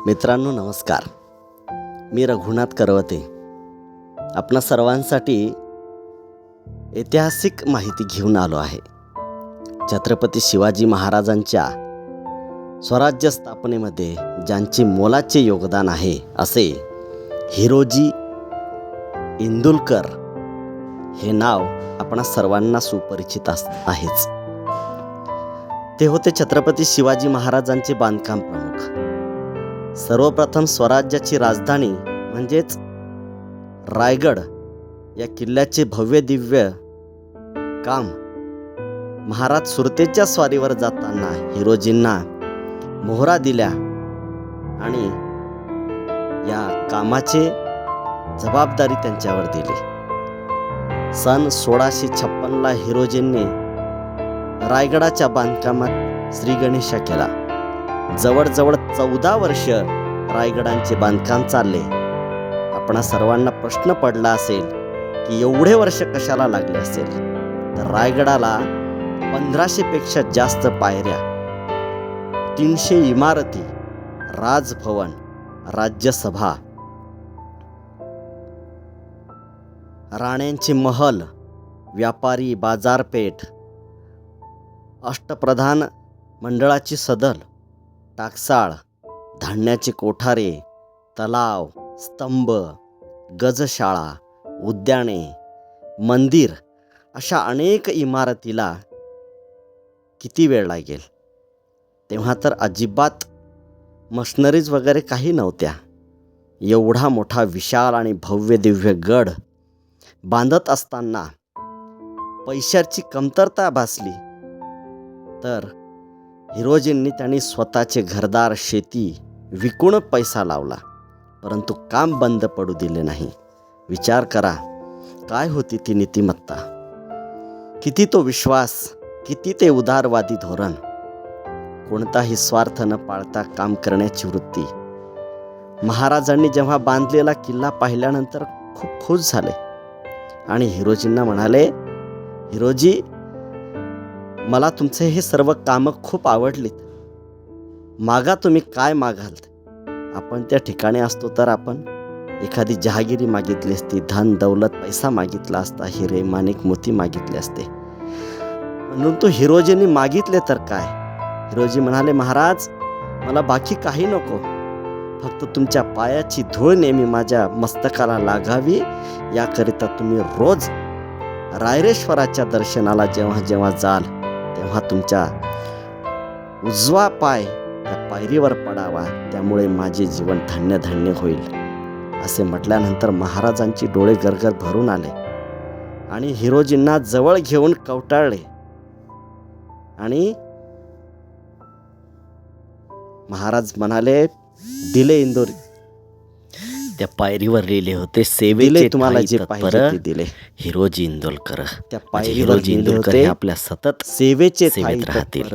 मित्रांनो नमस्कार. मी रघुनाथ करवते आपणा सर्वांसाठी ऐतिहासिक माहिती घेऊन आलो आहे. छत्रपती शिवाजी महाराजांच्या स्वराज्य स्थापनेमध्ये ज्यांचे मोलाचे योगदान आहे असे हिरोजी इंदुलकर हे नाव आपणा सर्वांना सुपरिचित आहेच. ते होते छत्रपती शिवाजी महाराजांचे बांधकाम प्रमुख. सर्वप्रथम स्वराज्याची राजधानी म्हणजेच रायगड या किल्ल्याचे भव्य दिव्य काम महाराज सुरतेच्या स्वारीवर जाताना हिरोजींना मोहरा दिल्या आणि या कामाचे जबाबदारी त्यांच्यावर दिली. सन 1656 हिरोजींनी रायगडाच्या बांधकामात श्रीगणेशा केला. जवळजवळ 14 वर्ष रायगडांचे बांधकाम चालले. आपणा सर्वांना प्रश्न पडला असेल की एवढे वर्ष कशाला लागले असेल, तर रायगडाला 1500 पेक्षा जास्त पायऱ्या, 300 इमारती, राजभवन, राज्यसभा, राण्यांचे महल, व्यापारी बाजारपेठ, अष्टप्रधान मंडळाची सदर, टाकसाळ, धान्याचे कोठारे, तलाव, स्तंभ, गजशाळा, उद्याने, मंदिर अशा अनेक इमारतीला किती वेळ लागेल. तेव्हा तर अजिबात मशनरीज वगैरे काही नव्हत्या. एवढा मोठा विशाल आणि भव्य दिव्य गड बांधत असताना पैशाची कमतरता भासली, तर हिरोजींनी त्यांनी स्वतःचे घरदार, शेती विकून पैसा लावला, परंतु काम बंद पडू दिले नाही. विचार करा, काय होती ती नीतिमत्ता, किती तो विश्वास, किती ते उदारवादी धोरण, कोणताही स्वार्थ न पाळता काम करण्याची वृत्ती. महाराजांनी जेव्हा बांधलेला किल्ला पाहिल्यानंतर खूप खुश झाले आणि हिरोजींना म्हणाले, हिरोजी, मला तुमचे हे सर्व कामं खूप आवडलीत. मागा, तुम्ही काय मागाल. आपण त्या ठिकाणी असतो तर आपण एखादी जहागिरी मागितली असती, धन दौलत पैसा मागितला असता, हिरे माणिक मोती मागितले असते. म्हणून तो हिरोजींनी मागितले तर काय. हिरोजी म्हणाले, महाराज, मला बाकी काही नको, फक्त तुमच्या पायाची धूळ नेहमी माझ्या मस्तकाला लागावी, याकरिता तुम्ही रोज रायरेश्वराच्या दर्शनाला जेव्हा जेव्हा जाल तेव्हा तुमच्या उजवा पाय त्या पायरीवर पडावा, त्यामुळे माझे जीवन धन्य धन्य होईल. असे म्हटल्यानंतर महाराजांची डोळे गरगर भरून आले आणि हिरोजींना जवळ घेऊन कवटाळले आणि महाराज म्हणाले, दिले इंदोर. त्या पायरीवर लिहिले होते, सेवेले तुम्हाला जे पाहिजे ते दिले. हिरोजी इंदोलकर. त्या पायरीवर लिहिले होते, आपल्या सतत सेवेचे राहतील.